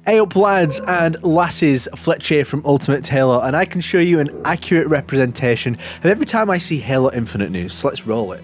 Hey up lads and lasses, Fletch here from Ultimate Halo, and I can show you an accurate representation of every time I see Halo Infinite news, so let's roll it.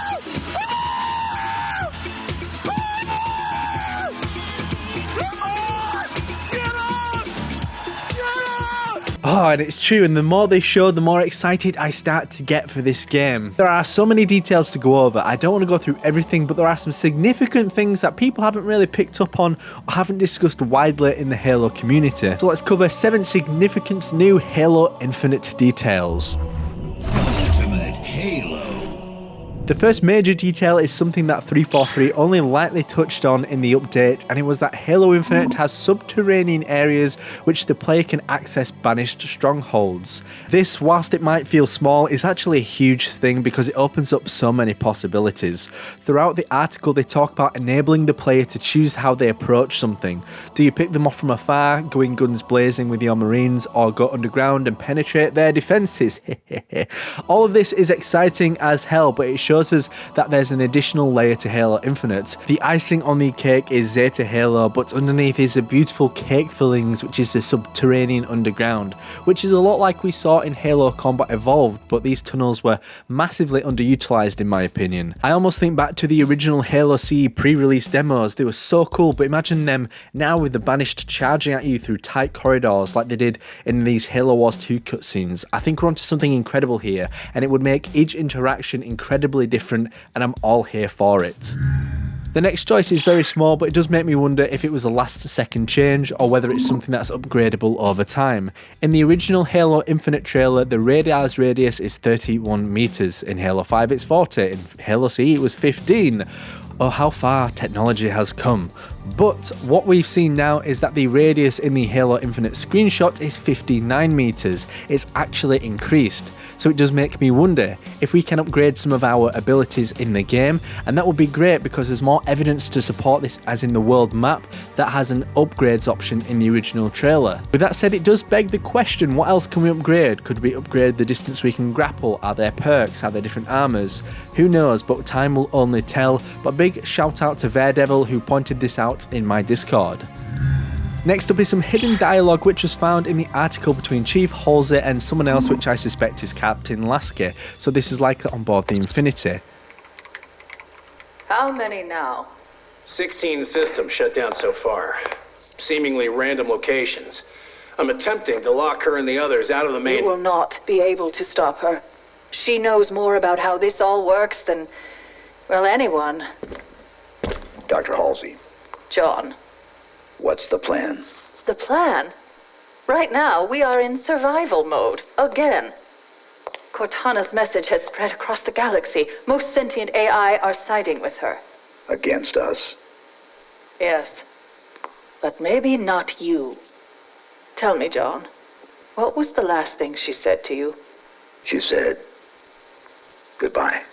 Oh, and it's true, and the more they show, the more excited I start to get for this game. There are so many details to go over. I don't want to go through everything, but there are some significant things that people haven't really picked up on or haven't discussed widely in the Halo community. So let's cover 7 significant new Halo Infinite details. Ultimate Halo. The first major detail is something that 343 only lightly touched on in the update, and it was that Halo Infinite has subterranean areas which the player can access banished strongholds. This, whilst it might feel small, is actually a huge thing because it opens up so many possibilities. Throughout the article they talk about enabling the player to choose how they approach something. Do you pick them off from afar, going guns blazing with your marines, or go underground and penetrate their defences? All of this is exciting as hell, but it shows us that there's an additional layer to Halo Infinite. The icing on the cake is Zeta Halo, but underneath is the beautiful cake fillings, which is the subterranean underground, which is a lot like we saw in Halo Combat Evolved, but these tunnels were massively underutilized in my opinion. I almost think back to the original Halo CE pre-release demos. They were so cool, but imagine them now with the Banished charging at you through tight corridors like they did in these Halo Wars 2 cutscenes. I think we're onto something incredible here, and it would make each interaction incredibly different, and I'm all here for it. The next choice is very small, but it does make me wonder if it was a last second change or whether it's something that's upgradable over time. In the original Halo Infinite trailer, the radar's radius is 31 meters. In Halo 5 it's 40, in Halo CE it was 15. Oh, how far technology has come. But what we've seen now is that the radius in the Halo Infinite screenshot is 59 meters. It's actually increased. So it does make me wonder if we can upgrade some of our abilities in the game, and that would be great because there's more evidence to support this as in the world map that has an upgrades option in the original trailer. With that said, it does beg the question, what else can we upgrade? Could we upgrade the distance we can grapple? Are there perks? Are there different armors? Who knows, but time will only tell. But big shout out to Daredevil who pointed this out in my Discord. Next up is some hidden dialogue which was found in the article between Chief Halsey and someone else which I suspect is Captain Lasky, so this is likely on board the Infinity. How many now? 16 systems shut down so far. Seemingly random locations. I'm attempting to lock her and the others out of the main... You will not be able to stop her. She knows more about how this all works than, well, anyone. Dr. Halsey, John. what's the plan? The plan? Right now, we are in survival mode, again. Cortana's message has spread across the galaxy. Most sentient AI are siding with her. Against us? Yes. But maybe not you. Tell me, John, what was the last thing she said to you? She said, goodbye.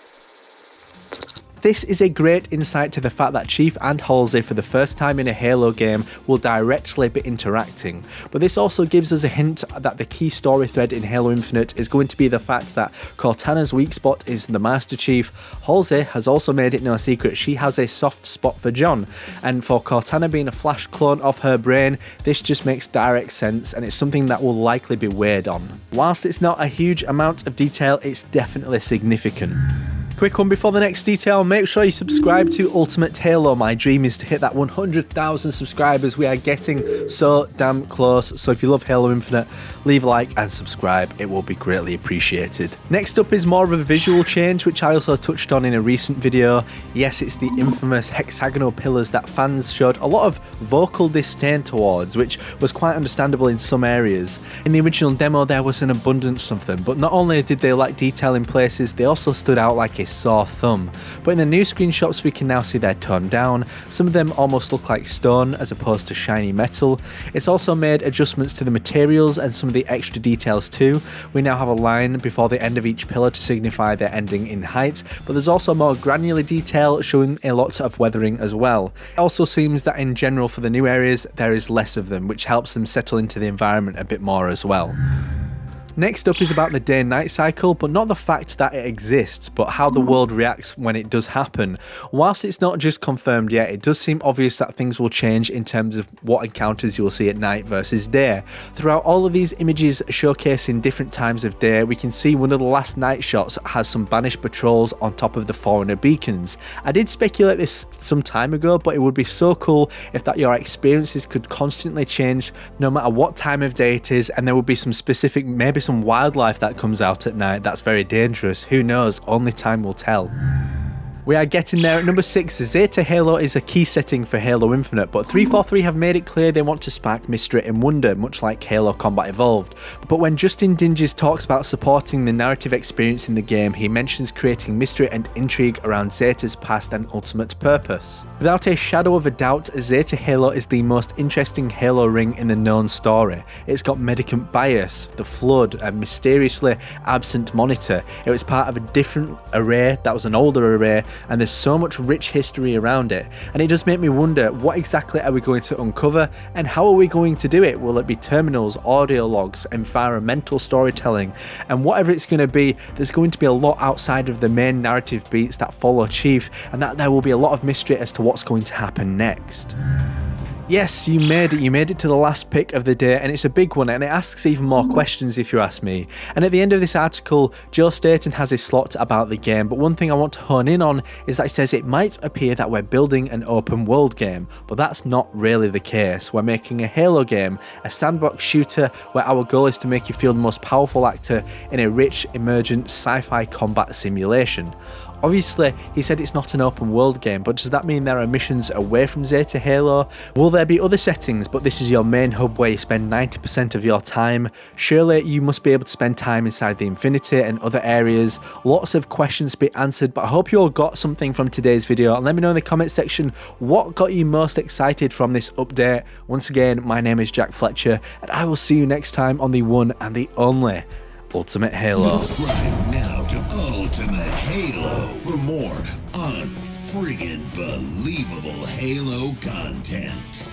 This is a great insight to the fact that Chief and Halsey for the first time in a Halo game will directly be interacting, but this also gives us a hint that the key story thread in Halo Infinite is going to be the fact that Cortana's weak spot is the Master Chief. Halsey has also made it no secret she has a soft spot for John, and for Cortana being a Flash clone of her brain, this just makes direct sense, and it's something that will likely be weighed on. Whilst it's not a huge amount of detail, it's definitely significant. Quick one before the next detail, make sure you subscribe to Ultimate Halo. My dream is to hit that 100,000 subscribers. We are getting so damn close, so if you love Halo Infinite, leave a like and subscribe, it will be greatly appreciated. Next up is more of a visual change, which I also touched on in a recent video. Yes, it's the infamous hexagonal pillars that fans showed a lot of vocal disdain towards, which was quite understandable in some areas. In the original demo there was an abundance of them, but not only did they lack detail in places, they also stood out like a sore thumb. But in the new screenshots we can now see they're toned down. Some of them almost look like stone as opposed to shiny metal. It's also made adjustments to the materials and some of the extra details too. We now have a line before the end of each pillar to signify their ending in height, but there's also more granular detail showing a lot of weathering as well. It also seems that in general for the new areas there is less of them, which helps them settle into the environment a bit more as well. Next up is about the day-night cycle, but not the fact that it exists, but how the world reacts when it does happen. Whilst it's not just confirmed yet, it does seem obvious that things will change in terms of what encounters you'll see at night versus day. Throughout all of these images showcasing different times of day, we can see one of the last night shots has some banished patrols on top of the Forerunner beacons. I did speculate this some time ago, but it would be so cool if that your experiences could constantly change no matter what time of day it is, and there would be some specific, maybe some wildlife that comes out at night that's very dangerous. Who knows? Only time will tell. We are getting there at number 6. Zeta Halo is a key setting for Halo Infinite, but 343 have made it clear they want to spark mystery and wonder, much like Halo Combat Evolved. But when Justin Dinges talks about supporting the narrative experience in the game, he mentions creating mystery and intrigue around Zeta's past and ultimate purpose. Without a shadow of a doubt, Zeta Halo is the most interesting Halo ring in the known story. It's got Medicant Bias, the Flood, a mysteriously absent Monitor. It was part of a different array that was an older array, and there's so much rich history around it, and it does make me wonder, what exactly are we going to uncover, and how are we going to do it? Will it be terminals, audio logs, environmental storytelling? And whatever it's going to be, there's going to be a lot outside of the main narrative beats that follow Chief, and that there will be a lot of mystery as to what's going to happen next. Yes, you made it to the last pick of the day, and it's a big one, and it asks even more questions if you ask me. And at the end of this article, Joe Staten has his slot about the game, but one thing I want to hone in on is that he says it might appear that we're building an open world game, but that's not really the case. We're making a Halo game, a sandbox shooter where our goal is to make you feel the most powerful actor in a rich, emergent sci-fi combat simulation. Obviously, he said it's not an open world game, but does that mean there are missions away from Zeta Halo? Will there be other settings, but this is your main hub where you spend 90% of your time? Surely you must be able to spend time inside the Infinity and other areas. Lots of questions to be answered, but I hope you all got something from today's video, and let me know in the comment section what got you most excited from this update. Once again, my name is Jack Fletcher, and I will see you next time on the one and the only Ultimate Halo. Subscribe now to Ultimate Halo for more unfriggin' believable Halo content.